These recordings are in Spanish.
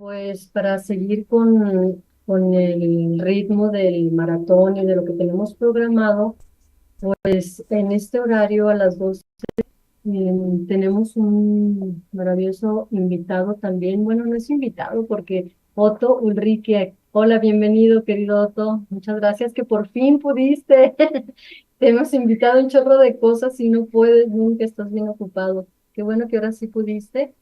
Pues para seguir con el ritmo del maratón y de lo que tenemos programado, pues en este horario a las 2 tenemos un maravilloso invitado también. Bueno, no es invitado porque Otto Ulrike. Hola, bienvenido, querido Otto. Muchas gracias que por fin pudiste. Te hemos invitado a un chorro de cosas y no puedes, nunca estás bien ocupado. Qué bueno que ahora sí pudiste.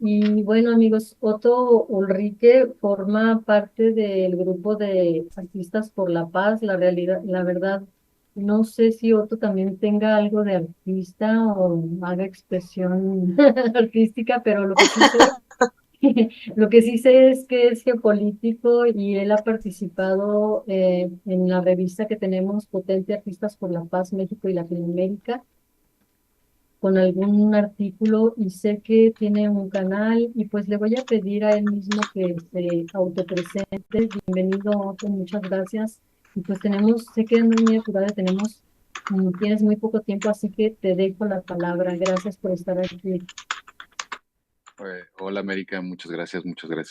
Y bueno, amigos, Otto Ulrike forma parte del grupo de Artistas por la Paz. La realidad, la verdad, no sé si Otto también tenga algo de artista o haga expresión artística, pero lo que sí sé, lo que sí sé es que es geopolítico y él ha participado en la revista que tenemos, Potente Artistas por la Paz, México y Latinoamérica, con algún artículo y sé que tiene un canal y pues le voy a pedir a él mismo que se autopresente. Bienvenido, Otto, muchas gracias. Y pues tenemos, sé que andas muy apurada, tienes muy poco tiempo, así que te dejo la palabra. Gracias por estar aquí. Hola América, muchas gracias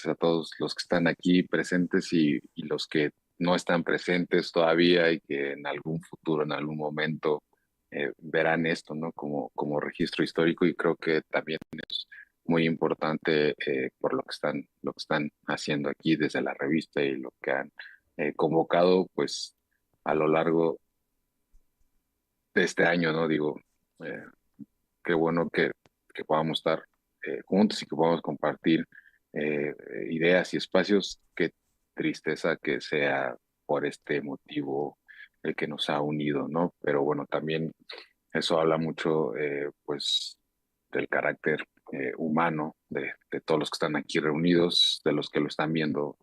a todos los que están aquí presentes y los que no están presentes todavía y que en algún futuro, en algún momento verán esto, ¿no? Como registro histórico y creo que también es muy importante por lo que están haciendo aquí desde la revista y lo que han convocado, pues a lo largo de este año, ¿no? Digo, eh, qué bueno que podamos estar juntos y que podamos compartir ideas y espacios. Qué tristeza que sea por este motivo el que nos ha unido, ¿no? Pero bueno, también eso habla mucho, pues, del carácter humano de todos los que están aquí reunidos, de los que lo están viendo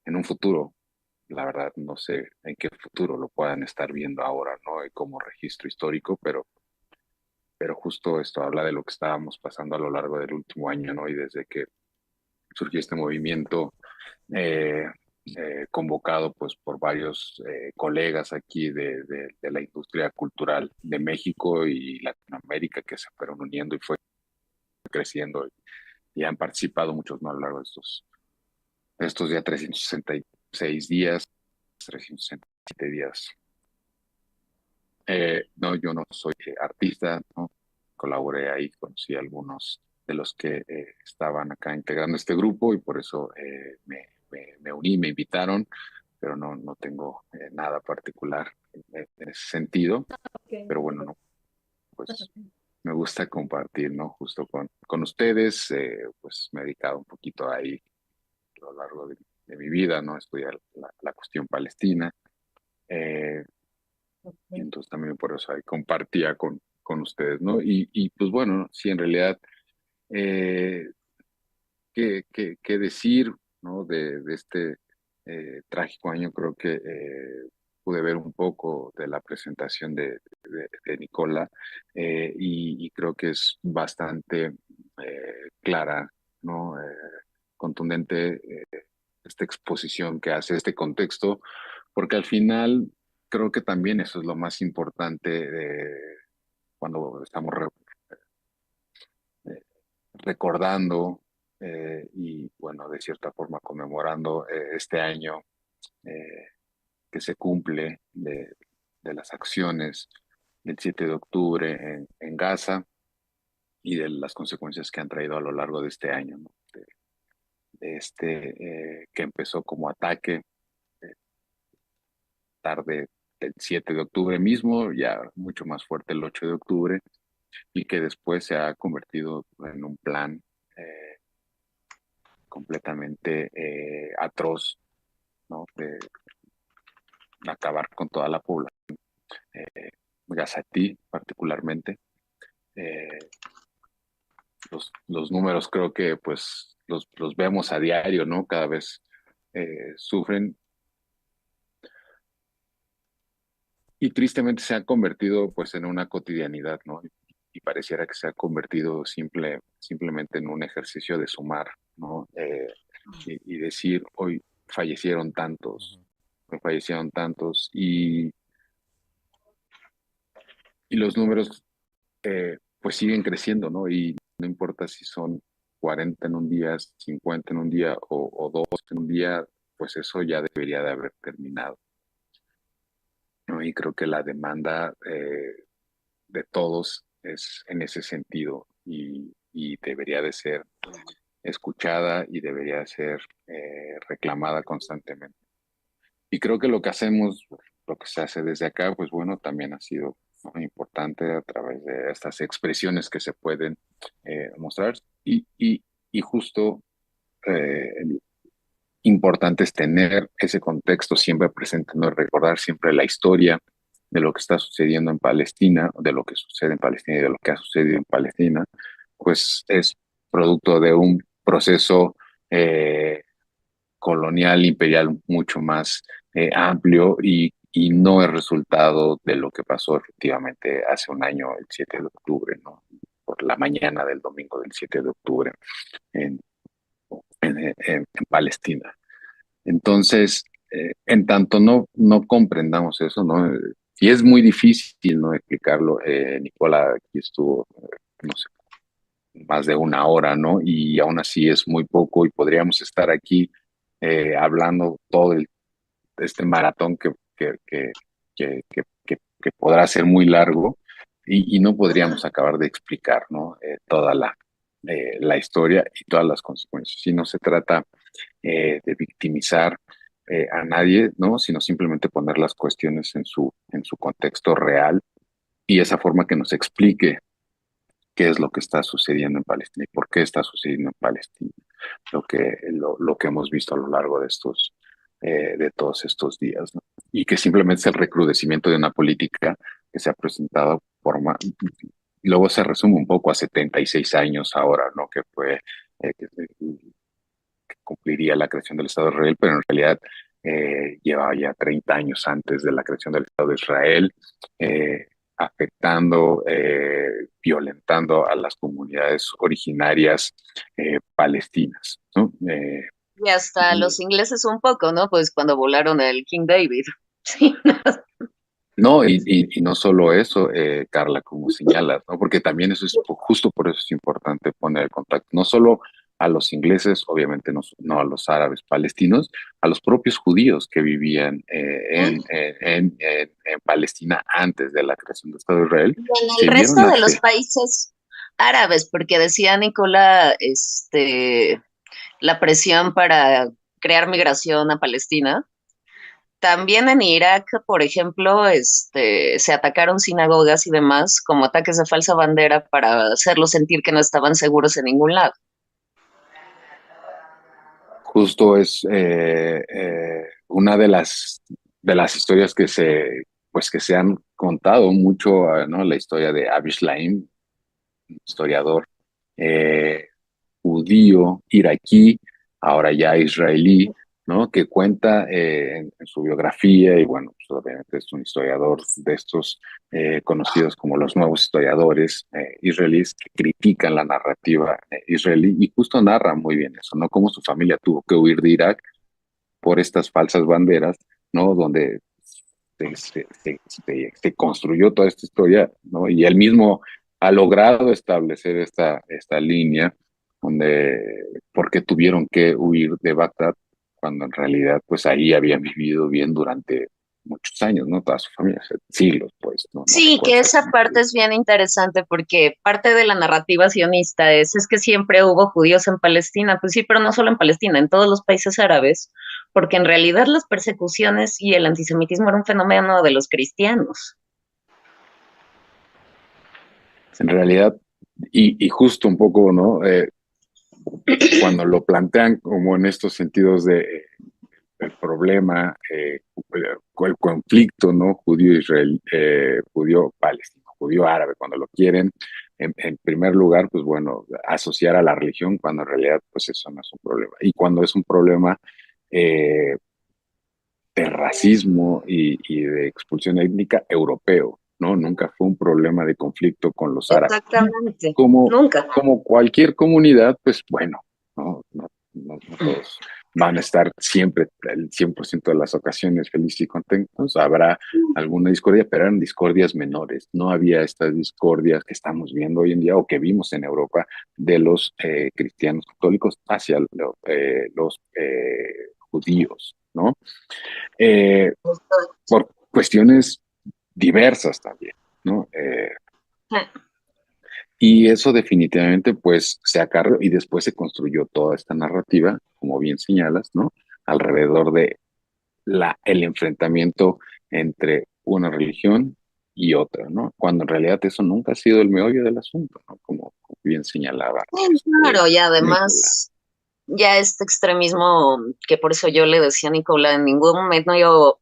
en un futuro. La verdad, no sé en qué futuro lo puedan estar viendo ahora, ¿no? Como registro histórico, pero justo esto habla de lo que estábamos pasando a lo largo del último año, ¿no? Y desde que surgió este movimiento eh, convocado pues por varios colegas aquí de la industria cultural de México y Latinoamérica que se fueron uniendo y fue creciendo y han participado muchos, ¿no? A lo largo de estos ya 366 días, 367 días. No, yo no soy artista, ¿no? Colaboré ahí, conocí a algunos de los que estaban acá integrando este grupo y por eso me uní, me invitaron, pero no tengo nada particular en ese sentido. Okay, Pero bueno, no, pues me gusta compartir, ¿no? Justo con ustedes, pues me he dedicado un poquito ahí a lo largo de mi vida, ¿no? Estudiar la cuestión palestina. Eh, y okay. entonces también por eso ahí compartía con ustedes, ¿no? Y pues bueno, sí, en realidad, eh, qué decir, ¿no? De este trágico año, creo que pude ver un poco de la presentación de Nicola y creo que es bastante clara, ¿no? Contundente esta exposición que hace este contexto, porque al final creo que también eso es lo más importante cuando estamos eh, recordando y, bueno, de cierta forma conmemorando este año eh, que se cumple de las acciones del 7 de octubre en Gaza y de las consecuencias que han traído a lo largo de este año, ¿no? De este que empezó como ataque eh, tarde el 7 de octubre mismo, ya mucho más fuerte el 8 de octubre, y que después se ha convertido en un plan completamente atroz, ¿no? De acabar con toda la población, eh, Gazatí particularmente. Eh, los números creo que pues los vemos a diario, ¿no? Cada vez sufren y tristemente se ha convertido pues en una cotidianidad, ¿no? Y pareciera que se ha convertido simplemente en un ejercicio de sumar, ¿no? Y decir, hoy fallecieron tantos y los números pues siguen creciendo, ¿no? Y no importa si son 40 en un día, 50 en un día o dos en un día, pues eso ya debería de haber terminado, ¿no? Y creo que la demanda de todos es en ese sentido y debería de ser escuchada y debería de ser reclamada constantemente. Y creo que lo que hacemos, lo que se hace desde acá, pues bueno, también ha sido, ¿no?, importante a través de estas expresiones que se pueden mostrar. Y justo eh, importante es tener ese contexto siempre presente, no recordar siempre la historia de lo que está sucediendo en Palestina, de lo que sucede en Palestina y de lo que ha sucedido en Palestina, pues es producto de un proceso colonial, imperial mucho más amplio y no es resultado de lo que pasó efectivamente hace un año, el 7 de octubre, ¿no? Por la mañana del domingo del 7 de octubre en, en Palestina. Entonces, en tanto no comprendamos eso, ¿no? Y es muy difícil, ¿no?, explicarlo. Nicola aquí estuvo, no sé, más de una hora, ¿no? Y aún así es muy poco y podríamos estar aquí hablando todo este maratón que podrá ser muy largo y no podríamos acabar de explicar, ¿no? Toda la historia y todas las consecuencias. Si no se trata de victimizar a nadie, ¿no? Sino simplemente poner las cuestiones en su contexto real y esa forma que nos explique qué es lo que está sucediendo en Palestina y por qué está sucediendo en Palestina, lo que hemos visto a lo largo de de todos estos días, ¿no? Y que simplemente es el recrudecimiento de una política que se ha presentado luego se resume un poco a 76 años ahora, ¿no? Que fue que cumpliría la creación del Estado de Israel, pero en realidad llevaba ya 30 años antes de la creación del Estado de Israel, afectando, violentando a las comunidades originarias palestinas, ¿no? Y hasta los ingleses un poco, ¿no? Pues cuando volaron el King David. Sí. No, y no solo eso, Carla, como señalas, ¿no? Porque también eso es justo por eso es importante poner el contacto, no solo a los ingleses, obviamente no a los árabes palestinos, a los propios judíos que vivían en Palestina antes de la creación del Estado de Israel, Y en el que resto vieron de los países árabes, porque decía Nicola, la presión para crear migración a Palestina. También en Irak, por ejemplo, se atacaron sinagogas y demás como ataques de falsa bandera para hacerlos sentir que no estaban seguros en ningún lado. justo es una de las historias pues que se han contado mucho, ¿no? La historia de Abiy Shlaim, historiador eh, judío, iraquí, ahora ya israelí, ¿no? Que cuenta en su biografía, y bueno, pues obviamente es un historiador de estos conocidos como los nuevos historiadores israelíes que critican la narrativa israelí y justo narra muy bien eso, ¿no? Cómo su familia tuvo que huir de Irak por estas falsas banderas, ¿no? Donde se construyó toda esta historia, ¿no? Y él mismo ha logrado establecer esta línea donde, porque tuvieron que huir de Bagdad, cuando en realidad, pues ahí habían vivido bien durante muchos años, ¿no? Toda su familia, siglos, pues, no Sí, recuerdo que esa exactamente. parte es bien interesante porque parte de la narrativa sionista es que siempre hubo judíos en Palestina, pues sí, pero no solo en Palestina, en todos los países árabes, porque en realidad las persecuciones y el antisemitismo era un fenómeno de los cristianos. En realidad, y justo un poco, ¿no? Cuando lo plantean como en estos sentidos de el problema, el conflicto, ¿no? Judío-israel, judío-palestino, judío-árabe, cuando lo quieren, en primer lugar, pues bueno, asociar a la religión, cuando en realidad, pues eso no es un problema. Y cuando es un problema eh, de racismo y de expulsión étnica europeo, ¿no? Nunca fue un problema de conflicto con los árabes. Exactamente, Como, nunca. como cualquier comunidad, pues bueno, no todos van a estar siempre, el 100% de las ocasiones felices y contentos. Habrá alguna discordia, pero eran discordias menores. No había estas discordias que estamos viendo hoy en día o que vimos en Europa de los cristianos católicos hacia los judíos, ¿no? Eh, por cuestiones diversas también, ¿no? Y eso definitivamente pues se acarreó y después se construyó toda esta narrativa, como bien señalas, ¿no? Alrededor de el enfrentamiento entre una religión y otra, ¿no? Cuando en realidad eso nunca ha sido el meollo del asunto, ¿no? Como bien señalaba Claro, y Nicola. además ya este extremismo, que por eso yo le decía a Nicola, en ningún momento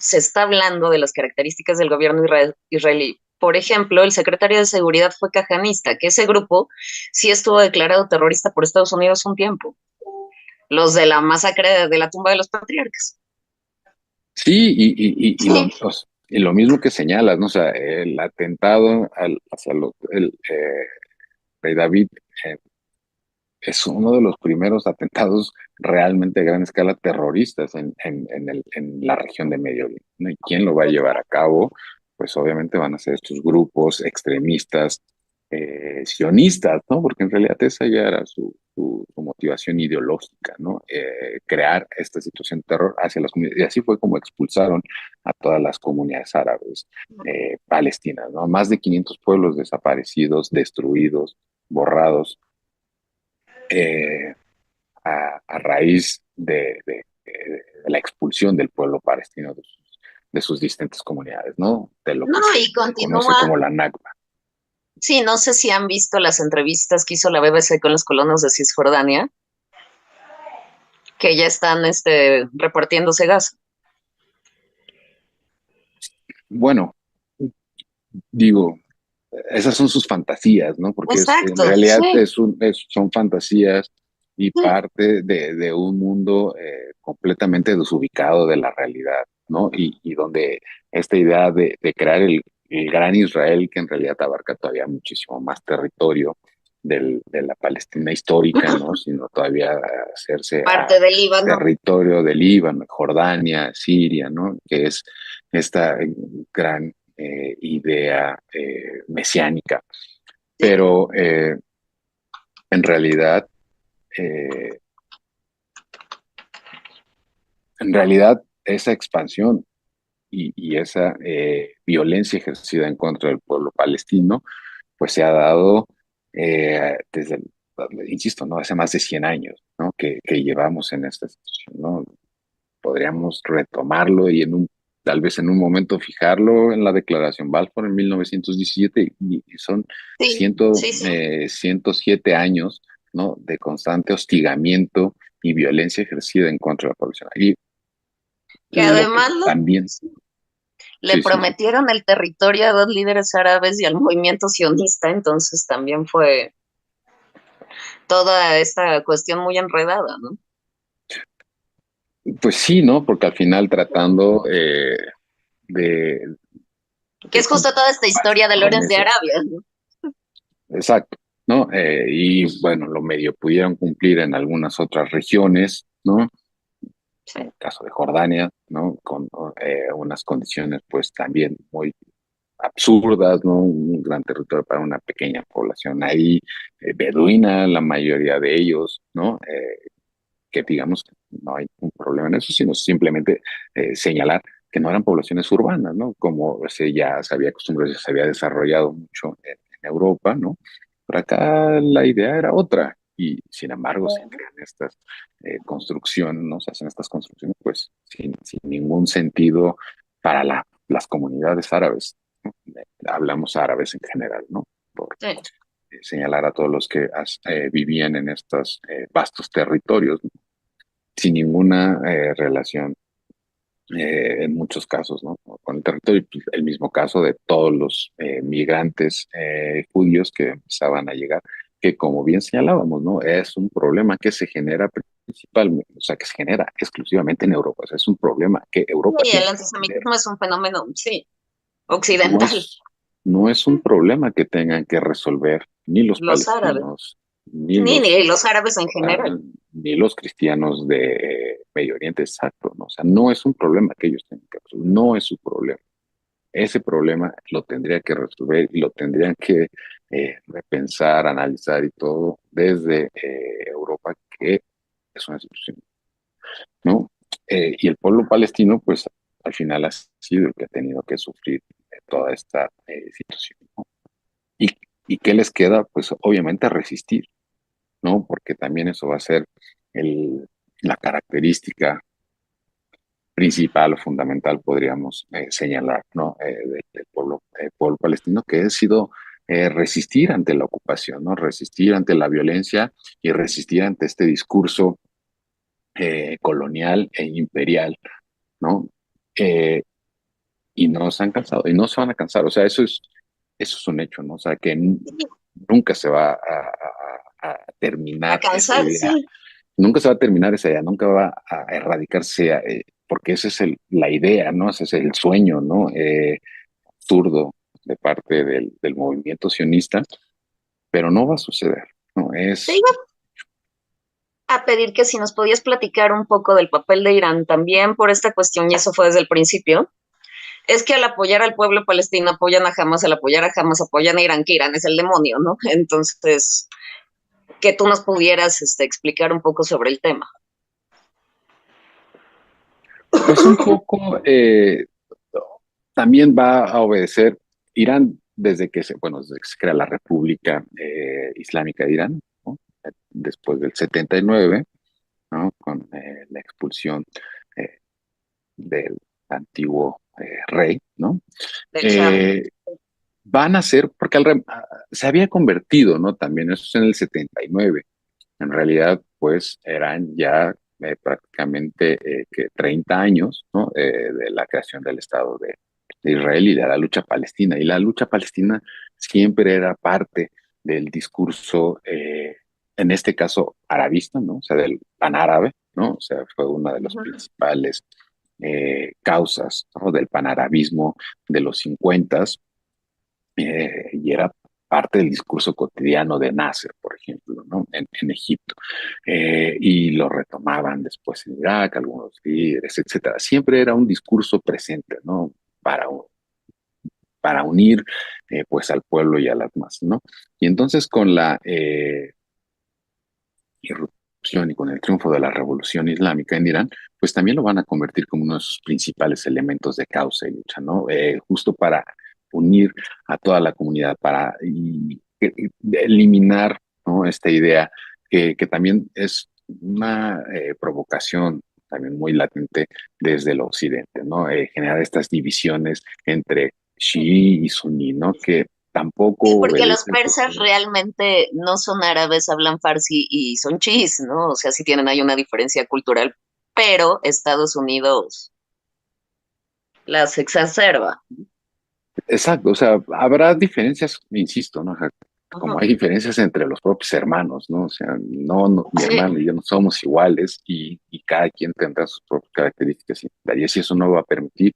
se está hablando de las características del gobierno israelí. Por ejemplo, el secretario de Seguridad fue cajanista, que ese grupo sí estuvo declarado terrorista por Estados Unidos un tiempo. Los de la masacre de la tumba de los patriarcas. Sí, Sí, y lo mismo que señalas, ¿no? O sea, el atentado hacia el rey David es uno de los primeros atentados realmente a gran escala terroristas en la región de Medio Oriente, ¿no? ¿Y quién lo va a llevar a cabo? Pues obviamente van a ser estos grupos extremistas sionistas, ¿no? Porque en realidad esa ya era su motivación ideológica, ¿no? Crear esta situación de terror hacia las comunidades. Y así fue como expulsaron a todas las comunidades árabes palestinas, ¿no? Más de 500 pueblos desaparecidos, destruidos, borrados eh, a raíz de la expulsión del pueblo palestino de sus distintas comunidades, ¿no? De lo no, que se y conoce continúa. como la Nakba. Sí, no sé si han visto las entrevistas que hizo la BBC con los colonos de Cisjordania, que ya están repartiéndose gas. Bueno, digo, esas son sus fantasías, ¿no? Porque en Exacto, realidad sí. son fantasías y parte de un mundo completamente desubicado de la realidad, ¿no? Y donde esta idea de crear el gran Israel, que en realidad abarca todavía muchísimo más territorio de la Palestina histórica, ¿no? Sino todavía hacerse a Parte del Líbano. territorio del Líbano, Jordania, Siria, ¿no? Que es esta gran idea mesiánica. Sí. Pero en realidad, eh, esa expansión y esa violencia ejercida en contra del pueblo palestino, pues se ha dado desde, insisto, ¿no? Hace más de 100 años, ¿no? Que llevamos en esta situación, ¿no? Podríamos retomarlo y tal vez en un momento fijarlo en la Declaración Balfour en 1917 y son Sí, sí, sí. 107 años, ¿no? De constante hostigamiento y violencia ejercida en contra de la población. Y Que lo que además también, le sí, sí, sí. prometieron el territorio a dos líderes árabes y al movimiento sionista, entonces también fue toda esta cuestión muy enredada, ¿no? Pues sí, ¿no? Porque al final tratando de, Que de es justo cumplir toda esta historia de Lawrence de promesas. Arabia, ¿no? Exacto, ¿no? Y bueno, lo medio pudieron cumplir en algunas otras regiones, ¿no? Sí. En el caso de Jordania, ¿no? Con unas condiciones pues también muy absurdas, ¿no? Un gran territorio para una pequeña población ahí, beduina, la mayoría de ellos, ¿no? Que digamos que no hay un problema en eso, sino simplemente señalar que no eran poblaciones urbanas, ¿no? Como ya se había acostumbrado, ya se había desarrollado mucho en Europa, ¿no? Pero acá la idea era otra y sin embargo se crean estas construcciones, ¿no? Se hacen estas construcciones pues sin ningún sentido para las comunidades árabes, ¿no? Hablamos árabes en general, ¿no? Por Sí. señalar a todos los que vivían en estos vastos territorios, ¿no? Sin ninguna relación en muchos casos, ¿no? Con el territorio, pues, el mismo caso de todos los migrantes judíos que empezaban a llegar, que como bien señalábamos, ¿no? Es un problema que se genera principalmente, o sea, que se genera exclusivamente en Europa, o sea, es un problema que Europa Y tiene el que atender, antisemitismo es un fenómeno, sí, no occidental. es, no es un problema que tengan que resolver ni los Los árabes. palestinos, ni Ni los árabes en general. ni los cristianos de Medio Oriente, exacto, ¿no? O sea, no es un problema que ellos tengan que resolver, no es su problema. Ese problema lo tendría que resolver y lo tendrían que repensar, analizar y todo desde Europa, que es una institución, ¿no? Y el pueblo palestino, pues al final ha sido el que ha tenido que sufrir toda esta situación, ¿no? ¿Y, ¿Y qué les queda? Pues obviamente resistir, ¿no? Porque también eso va a ser el, la característica principal o fundamental, podríamos señalar, ¿no? Del pueblo palestino, que ha sido resistir ante la ocupación, ¿no? Resistir ante la violencia y resistir ante este discurso colonial e imperial, ¿no? Eh, y no se han cansado, y no se van a cansar, o sea, eso es un hecho, ¿no? O sea, que nunca se va a A terminar esa cansar, idea, sí. nunca se va a terminar esa idea, nunca va a erradicarse, porque esa es la idea, ¿no? Ese es el sueño, ¿no? Absurdo de parte del movimiento sionista, pero no va a suceder, ¿no? Te iba a pedir que si nos podías platicar un poco del papel de Irán también por esta cuestión, y eso fue desde el principio, es que al apoyar al pueblo palestino apoyan a Hamas, al apoyar a Hamas apoyan a Irán, que Irán es el demonio, ¿no? Entonces, que tú nos pudieras explicar un poco sobre el tema. Pues un poco también va a obedecer Irán desde que se crea la República Islámica de Irán, ¿no? Después del 79, ¿no? Con la expulsión eh, del antiguo rey, ¿no? Del Shah. Eh, Van a ser, porque se había convertido, ¿no? También eso es en el 79. En realidad, pues eran ya prácticamente que 30 años, ¿no? De la creación del Estado de Israel y de la lucha palestina. Y la lucha palestina siempre era parte del discurso, en este caso arabista, ¿no? O sea, del panárabe, ¿no? O sea, fue una de las principales causas, ¿no? Del panarabismo de los 50 y era parte del discurso cotidiano de Nasser, por ejemplo, ¿no? En Egipto. Y lo retomaban después en Irak, algunos líderes, etcétera. Siempre era un discurso presente, ¿no? Para unir pues al pueblo y a las masas, ¿no? Y entonces con la irrupción y con el triunfo de la revolución islámica en Irán, pues también lo van a convertir como uno de sus principales elementos de causa y lucha, ¿no? Justo para unir a toda la comunidad, para eliminar, ¿no? Esta idea que también es una provocación también muy latente desde el occidente, ¿no? Generar estas divisiones entre chií y suní, ¿no? Que tampoco Porque los obedecen, pues, persas realmente no son árabes, hablan farsi y son chiíes, ¿no? O sea, sí tienen ahí una diferencia cultural, pero Estados Unidos las exacerba. exacto, o sea, habrá diferencias, insisto, ¿no? O sea, como Ujú. hay diferencias entre los propios hermanos, ¿no? O sea, mi Sí, hermano y yo no somos iguales y cada quien tendrá sus propias características y eso no va a permitir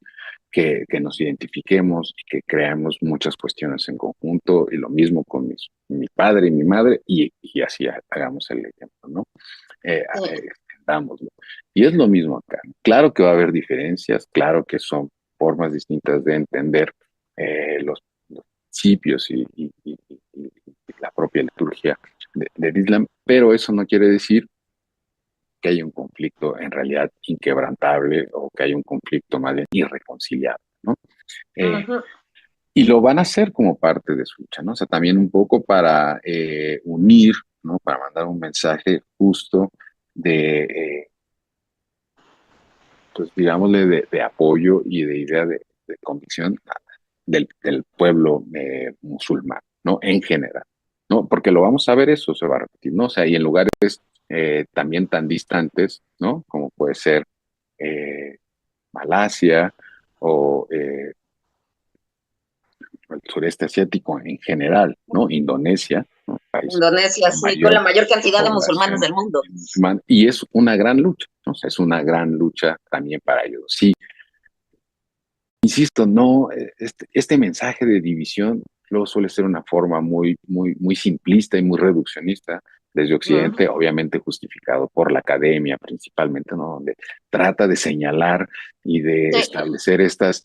que nos identifiquemos y que creemos muchas cuestiones en conjunto y lo mismo con mi padre y mi madre y así hagamos el ejemplo, ¿no? sí. Extendámoslo. Y es lo mismo acá. Claro que va a haber diferencias, claro que son formas distintas de entender los principios y la propia liturgia del Islam, pero eso no quiere decir que haya un conflicto en realidad inquebrantable o que haya un conflicto más bien irreconciliable, ¿no? Eh, Ujú. y lo van a hacer como parte de su lucha, ¿no? O sea, también un poco para unir, ¿no? Para mandar un mensaje justo de, pues digámosle, de apoyo y de idea de convicción del pueblo musulmán, ¿no? En general, ¿no? Porque lo vamos a ver, eso se va a repetir, ¿no? O sea, y en lugares también tan distantes, ¿no? Como puede ser eh, Malasia o el sureste asiático en general, ¿no? Indonesia, ¿no? País Indonesia, con sí, con la mayor mayor cantidad de musulmanes población del mundo. musulmana, y es una gran lucha, ¿no? O sea, es una gran lucha también para ellos. Sí, insisto, no, este mensaje de división luego suele ser una forma muy simplista y muy reduccionista desde Occidente, obviamente justificado por la academia principalmente, ¿no? Donde trata de señalar y de Sí, establecer estas,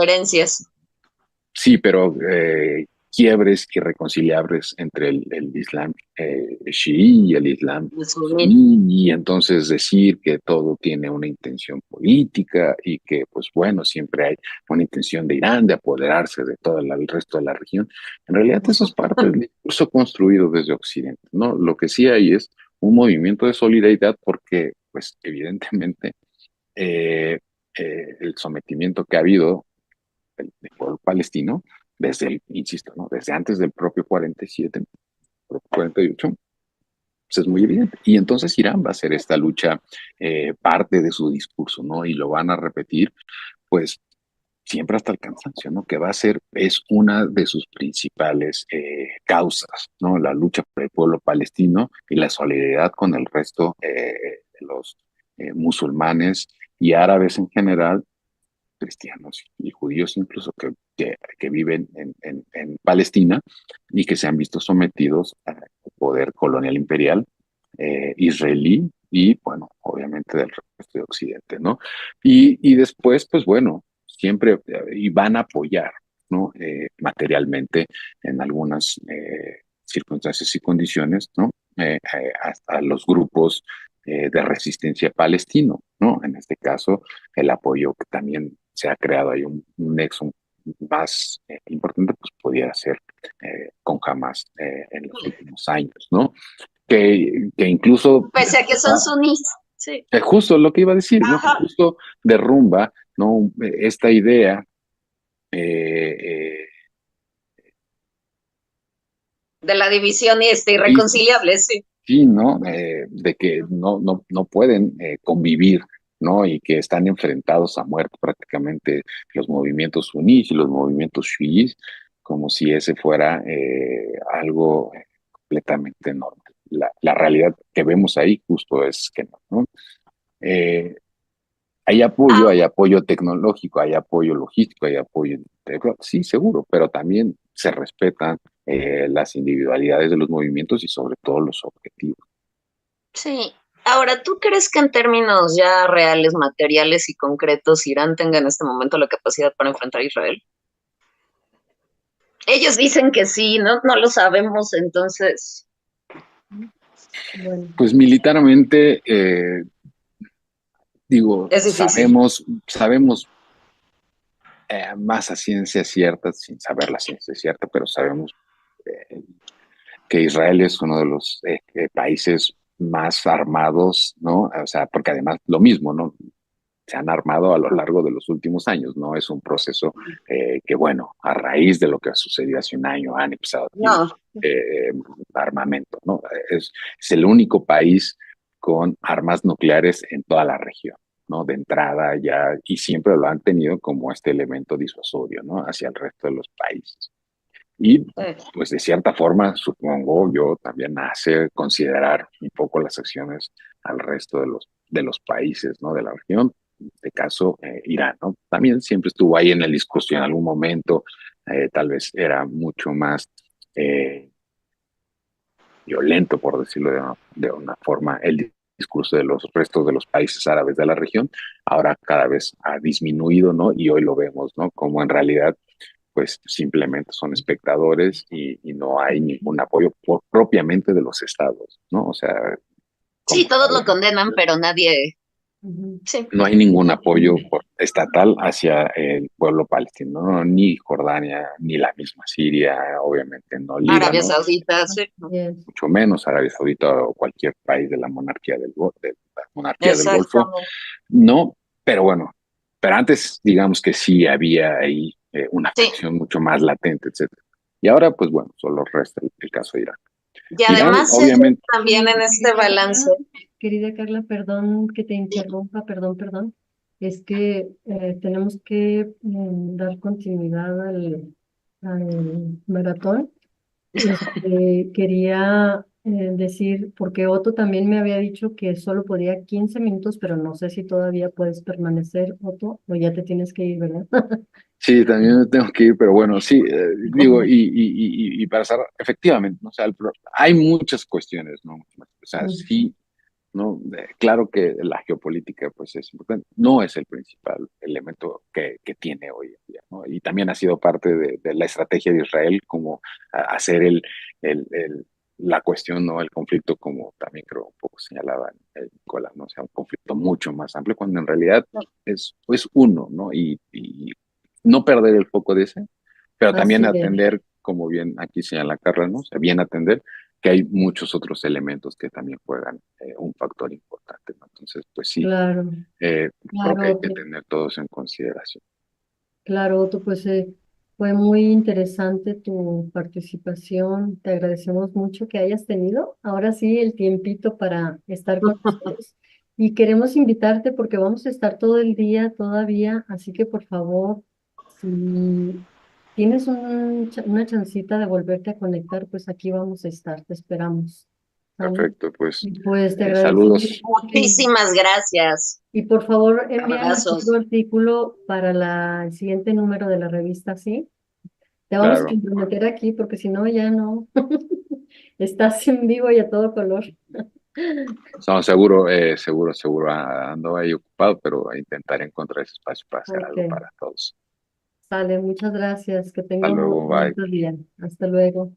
herencias. sí, pero quiebres irreconciliables entre el Islam chií y el Islam De su suní, y entonces decir que todo tiene una intención política y que, pues bueno, siempre hay una intención de Irán de apoderarse de todo el resto de la región. En realidad eso es parte del discurso construido desde Occidente, ¿no? Lo que sí hay es un movimiento de solidaridad porque, pues evidentemente, el sometimiento que ha habido del pueblo palestino, desde el, insisto, ¿no? Desde antes del propio 47, propio 48, pues es muy evidente. Y entonces Irán va a hacer esta lucha parte de su discurso, ¿no? Y lo van a repetir, pues siempre hasta el cansancio, ¿no? Que va a ser, es una de sus principales causas, ¿no? La lucha por el pueblo palestino y la solidaridad con el resto de los musulmanes y árabes en general, cristianos y judíos incluso que viven en Palestina y que se han visto sometidos al poder colonial imperial israelí y, bueno, obviamente del resto de Occidente, ¿no? Y después, pues bueno, siempre y van a apoyar, ¿no? Materialmente en algunas circunstancias y condiciones, ¿no? Hasta los grupos de resistencia palestino, ¿no? En este caso, el apoyo que también se ha creado ahí un nexo más importante, pues podía ser con Hamas en los últimos años, ¿no? Que incluso, Pese a que son sunís. Sí. justo lo que iba a decir, ¿no? Que Ajá. justo derrumba, ¿no? Esta idea eh, eh, De la división sí, irreconciliable, sí. sí, ¿no? De que no pueden convivir, ¿no? Y que están enfrentados a muerte prácticamente los movimientos sunníes y los movimientos chiíes, como si ese fuera algo completamente normal. La realidad que vemos ahí justo es que no, ¿no? Eh, Ah, hay apoyo tecnológico, hay apoyo logístico, hay apoyo integral, sí, seguro, pero también se respetan las individualidades de los movimientos y sobre todo los objetivos. sí. Ahora, ¿tú crees que en términos ya reales, materiales y concretos, Irán tenga en este momento la capacidad para enfrentar a Israel? Ellos dicen que sí, ¿no? No lo sabemos, entonces Bueno, Pues militarmente, digo, es difícil. sabemos más a ciencia cierta, sin saber la ciencia cierta, pero sabemos eh, que Israel es uno de los países más armados, ¿no? O sea, porque además lo mismo, ¿no? Se han armado a lo largo de los últimos años, ¿no? Es un proceso que, bueno, a raíz de lo que ha sucedido hace un año, han empezado a adquirir No, eh, armamento, ¿no? Es el único país con armas nucleares en toda la región, ¿no? De entrada ya, y siempre lo han tenido como este elemento disuasorio, ¿no? Hacia el resto de los países. Y pues de cierta forma, supongo yo, también hace considerar un poco las acciones al resto de los países, ¿no? De la región, en este caso Irán, ¿no? También siempre estuvo ahí en el discurso y en algún momento tal vez era mucho más violento, por decirlo de una forma, el discurso de los restos de los países árabes de la región, ahora cada vez ha disminuido, ¿no? Y hoy lo vemos, ¿no? Como en realidad pues simplemente son espectadores y no hay ningún apoyo propiamente de los estados, ¿no? O sea, sí, como todos lo tal, condenan, pero nadie, ujú, sí. no hay ningún apoyo estatal hacia el pueblo palestino, ¿no? Ni Jordania, ni la misma Siria, obviamente no Arabia Líbano, Saudita, sí. yes. mucho menos Arabia Saudita o cualquier país de la monarquía de la monarquía del Golfo, Exactamente. no, pero bueno, pero antes digamos que sí había ahí una Sí. fricción mucho más latente, etcétera. Y ahora, pues bueno, solo resta el caso de Irán. Y Irán, además ellos obviamente, también en este balance. Querida Carla, perdón que te interrumpa, perdón. Es que tenemos que dar continuidad al maratón. Quería decir, porque Otto también me había dicho que solo podía 15 minutos, pero no sé si todavía puedes permanecer, Otto, o ya te tienes que ir, ¿verdad? Sí, también me tengo que ir, pero bueno, sí, digo, y para cerrar, efectivamente, ¿no? O sea, hay muchas cuestiones, ¿no? O sea, sí, ¿no? Claro que la geopolítica, pues es importante, no es el principal elemento que tiene hoy en día, ¿no? Y también ha sido parte de la estrategia de Israel como hacer el, el- la cuestión, ¿no? El conflicto, como también creo un poco señalaba Nicolás, ¿no? O sea, un conflicto mucho más amplio, cuando en realidad es uno, ¿no? Y no perder el foco de ese, pero también Así es, atender, como bien aquí señala Carla, ¿no? O sea, bien atender que hay muchos otros elementos que también juegan un factor importante, ¿no? Entonces, pues sí, claro, creo que hay claro, que tener todos en consideración. claro, Otto, pues fue muy interesante tu participación. Te agradecemos mucho que hayas tenido ahora sí el tiempito para estar con nosotros. Y queremos invitarte porque vamos a estar todo el día todavía, así que por favor, si tienes una chancita de volverte a conectar, pues aquí vamos a estar, te esperamos. ¿Sale? Perfecto, pues Y pues te agradecemos saludos. mucho Muchísimas gracias. y por favor envíanos Abrazos. otro artículo para el siguiente número de la revista, ¿sí? Te vamos a Claro, comprometer aquí porque si no, ya no. Estás en vivo y a todo color. no, seguro ando ahí ocupado, pero a intentar encontrar ese espacio para hacer Ok, algo para todos. sale, muchas gracias. Que Hasta tenga un muy luego, bye. bonito día. Hasta luego.